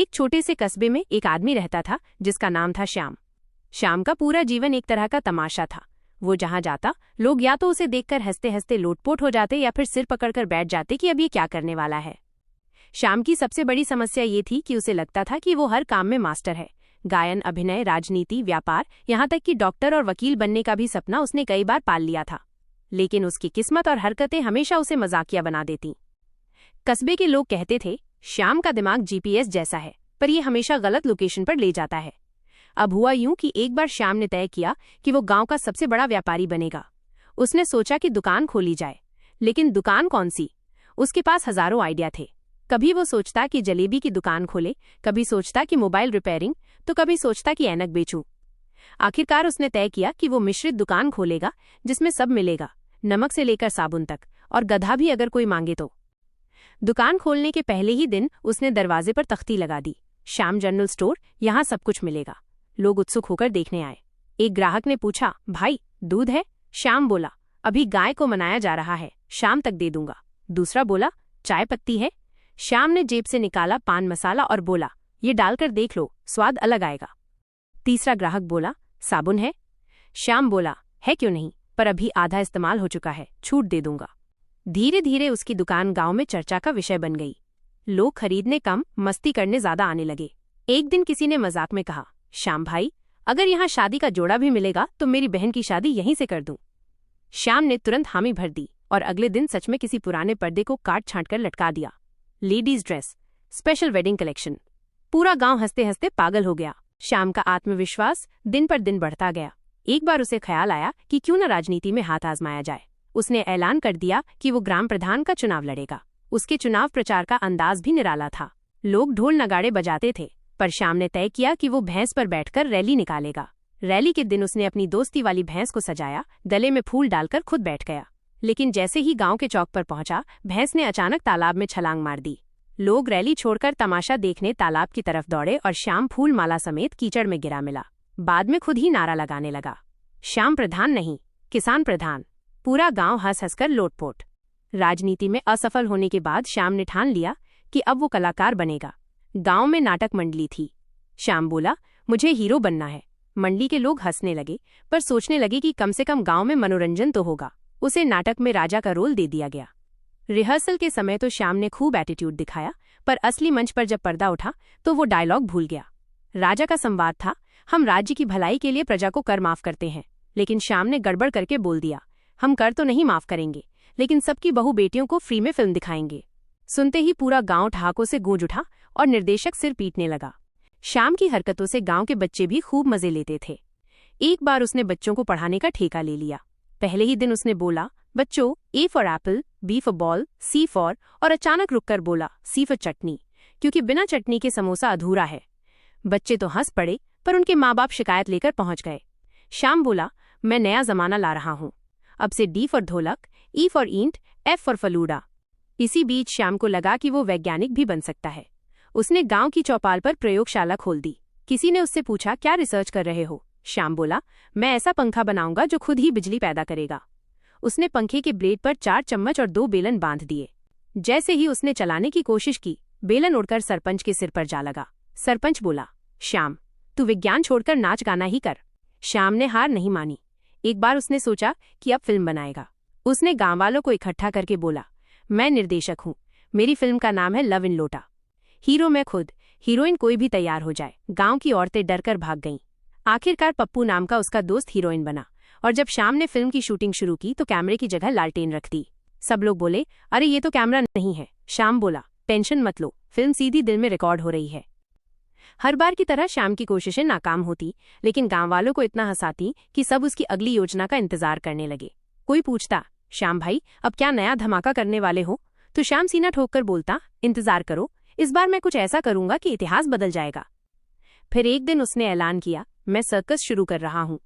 एक छोटे से कस्बे में एक आदमी रहता था जिसका नाम था श्याम। श्याम का पूरा जीवन एक तरह का तमाशा था। वो जहां जाता लोग या तो उसे देखकर हंसते हंसते लोटपोट हो जाते या फिर सिर पकड़कर बैठ जाते कि अब ये क्या करने वाला है। श्याम की सबसे बड़ी समस्या ये थी कि उसे लगता था कि वो हर काम में मास्टर है। गायन, अभिनय, राजनीति, व्यापार, यहाँ तक कि डॉक्टर और वकील बनने का भी सपना उसने कई बार पाल लिया था। लेकिन उसकी किस्मत और हरकतें हमेशा उसे मजाकिया बना देती। कस्बे के लोग कहते थे, श्याम का दिमाग जीपीएस जैसा है, पर ये हमेशा गलत लोकेशन पर ले जाता है। अब हुआ यूं कि एक बार श्याम ने तय किया कि वो गांव का सबसे बड़ा व्यापारी बनेगा। उसने सोचा कि दुकान खोली जाए, लेकिन दुकान कौन सी? उसके पास हजारों आइडिया थे। कभी वो सोचता कि जलेबी की दुकान खोले, कभी सोचता कि मोबाइल रिपेयरिंग, तो कभी सोचता कि ऐनक बेचूं। आखिरकार उसने तय किया कि वो मिश्रित दुकान खोलेगा, जिसमें सब मिलेगा, नमक से लेकर साबुन तक, और गधा भी अगर कोई मांगे तो। दुकान खोलने के पहले ही दिन उसने दरवाजे पर तख्ती लगा दी, श्याम जनरल स्टोर, यहाँ सब कुछ मिलेगा। लोग उत्सुक होकर देखने आए। एक ग्राहक ने पूछा, भाई दूध है? श्याम बोला, अभी गाय को मनाया जा रहा है, शाम तक दे दूंगा। दूसरा बोला, चाय पत्ती है? श्याम ने जेब से निकाला पान मसाला और बोला, ये डालकर देख लो, स्वाद अलग आएगा। तीसरा ग्राहक बोला, साबुन है? श्याम बोला, है क्यों नहीं, पर अभी आधा इस्तेमाल हो चुका है, छूट दे दूंगा। धीरे धीरे उसकी दुकान गांव में चर्चा का विषय बन गई। लोग खरीदने कम, मस्ती करने ज्यादा आने लगे। एक दिन किसी ने मजाक में कहा, श्याम भाई, अगर यहाँ शादी का जोड़ा भी मिलेगा तो मेरी बहन की शादी यहीं से कर दूं। श्याम ने तुरंत हामी भर दी और अगले दिन सच में किसी पुराने पर्दे को काट छांट कर लटका दिया। Ladies dress, special wedding collection. पूरा गांव हंसते हंसते पागल हो गया। श्याम का आत्मविश्वास दिन पर दिन बढ़ता गया। एक बार उसे ख्याल आया कि क्यों न राजनीति में हाथ आजमाया जाए। उसने ऐलान कर दिया कि वो ग्राम प्रधान का चुनाव लड़ेगा। उसके चुनाव प्रचार का अंदाज भी निराला था। लोग ढोल नगाड़े बजाते थे, पर श्याम ने तय किया कि वो भैंस पर बैठकर रैली निकालेगा। रैली के दिन उसने अपनी दोस्ती वाली भैंस को सजाया, गले में फूल डालकर खुद बैठ गया। लेकिन जैसे ही गांव के चौक पर पहुंचा, भैंस ने अचानक तालाब में छलांग मार दी। लोग रैली छोड़कर तमाशा देखने तालाब की तरफ दौड़े और श्याम फूल माला समेत कीचड़ में गिरा मिला। बाद में खुद ही नारा लगाने लगा, श्याम प्रधान नहीं, किसान प्रधान। पूरा गांव हंस हंसकर लोटपोट। राजनीति में असफल होने के बाद श्याम ने ठान लिया कि अब वो कलाकार बनेगा। गांव में नाटक मंडली थी। श्याम बोला, मुझे हीरो बनना है। मंडली के लोग हंसने लगे, पर सोचने लगे कि कम से कम गांव में मनोरंजन तो होगा। उसे नाटक में राजा का रोल दे दिया गया। रिहर्सल के समय तो श्याम ने खूब एटीट्यूड दिखाया, पर असली मंच पर जब पर्दा उठा तो वो डायलॉग भूल गया। राजा का संवाद था, हम राज्य की भलाई के लिए प्रजा को कर माफ करते हैं। लेकिन श्याम ने गड़बड़ करके बोल दिया, हम कर तो नहीं माफ करेंगे, लेकिन सबकी बहू बेटियों को फ्री में फिल्म दिखाएंगे। सुनते ही पूरा गांव ठहाकों से गूंज उठा और निर्देशक सिर पीटने लगा। श्याम की हरकतों से गांव के बच्चे भी खूब मजे लेते थे। एक बार उसने बच्चों को पढ़ाने का ठेका ले लिया। पहले ही दिन उसने बोला, बच्चों, A for apple, B for ball, C for, और अचानक रुककर बोला, सी फॉर चटनी, क्योंकि बिना चटनी के समोसा अधूरा है। बच्चे तो हंस पड़े, पर उनके माँ बाप शिकायत लेकर पहुंच गए। श्याम बोला, मैं नया जमाना ला रहा हूं, अब से डी फॉर ढोलक, ई फॉर ईंट, एफ फॉर फलूडा। इसी बीच श्याम को लगा कि वो वैज्ञानिक भी बन सकता है। उसने गांव की चौपाल पर प्रयोगशाला खोल दी। किसी ने उससे पूछा, क्या रिसर्च कर रहे हो? श्याम बोला, मैं ऐसा पंखा बनाऊंगा जो खुद ही बिजली पैदा करेगा। उसने पंखे के ब्लेड पर 4 चम्मच और 2 बेलन बांध दिए। जैसे ही उसने चलाने की कोशिश की, बेलन उड़कर सरपंच के सिर पर जा लगा। सरपंच बोला, श्याम, तू विज्ञान छोड़कर नाच गाना ही कर। श्याम ने हार नहीं मानी। एक बार उसने सोचा कि अब फिल्म बनाएगा। उसने गांव वालों को इकट्ठा करके बोला, मैं निर्देशक हूँ, मेरी फिल्म का नाम है लव इन लोटा। हीरो मैं खुद, हीरोइन कोई भी तैयार हो जाए। गांव की औरतें डरकर भाग गईं। आखिरकार पप्पू नाम का उसका दोस्त हीरोइन बना, और जब श्याम ने फिल्म की शूटिंग शुरू की तो कैमरे की जगह लालटेन रख दी। सब लोग बोले, अरे ये तो कैमरा नहीं है। श्याम बोला, टेंशन मत लो, फिल्म सीधी दिल में रिकॉर्ड हो रही है। हर बार की तरह श्याम की कोशिशें नाकाम होती, लेकिन गांव वालों को इतना हंसाती कि सब उसकी अगली योजना का इंतजार करने लगे। कोई पूछता, श्याम भाई, अब क्या नया धमाका करने वाले हो? तो श्याम सीना ठोककर बोलता, इंतजार करो, इस बार मैं कुछ ऐसा करूंगा कि इतिहास बदल जाएगा। फिर एक दिन उसने ऐलान किया, मैं सर्कस शुरू कर रहा हूं।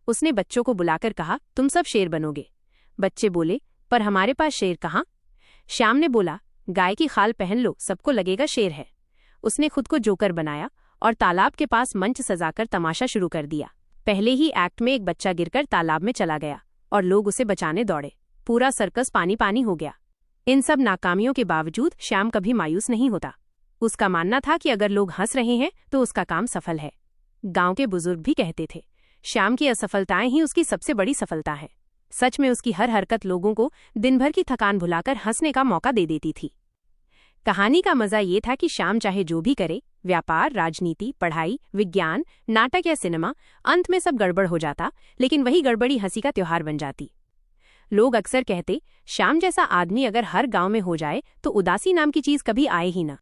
उसने बच्चों को बुलाकर कहा, तुम सब शेर बनोगे। बच्चे बोले, पर हमारे पास शेर कहाँ? श्याम ने बोला, गाय की खाल पहन लो, सबको लगेगा शेर है। उसने खुद को जोकर बनाया और तालाब के पास मंच सजाकर तमाशा शुरू कर दिया। पहले ही एक्ट में एक बच्चा गिरकर तालाब में चला गया और लोग उसे बचाने दौड़े। पूरा सर्कस पानी पानी हो गया। इन सब नाकामियों के बावजूद श्याम कभी मायूस नहीं होता। उसका मानना था कि अगर लोग हंस रहे हैं तो उसका काम सफल है। गांव के बुजुर्ग भी कहते थे, श्याम की असफलताएं ही उसकी सबसे बड़ी सफलता है। सच में उसकी हर हरकत लोगों को दिन भर की थकान भुलाकर हंसने का मौका दे देती थी। कहानी का मजा ये था कि श्याम चाहे जो भी करे, व्यापार, राजनीति, पढ़ाई, विज्ञान, नाटक या सिनेमा, अंत में सब गड़बड़ हो जाता, लेकिन वही गड़बड़ी हंसी का त्योहार बन जाती। लोग अक्सर कहते, श्याम जैसा आदमी अगर हर गांव में हो जाए तो उदासी नाम की चीज कभी आए ही ना।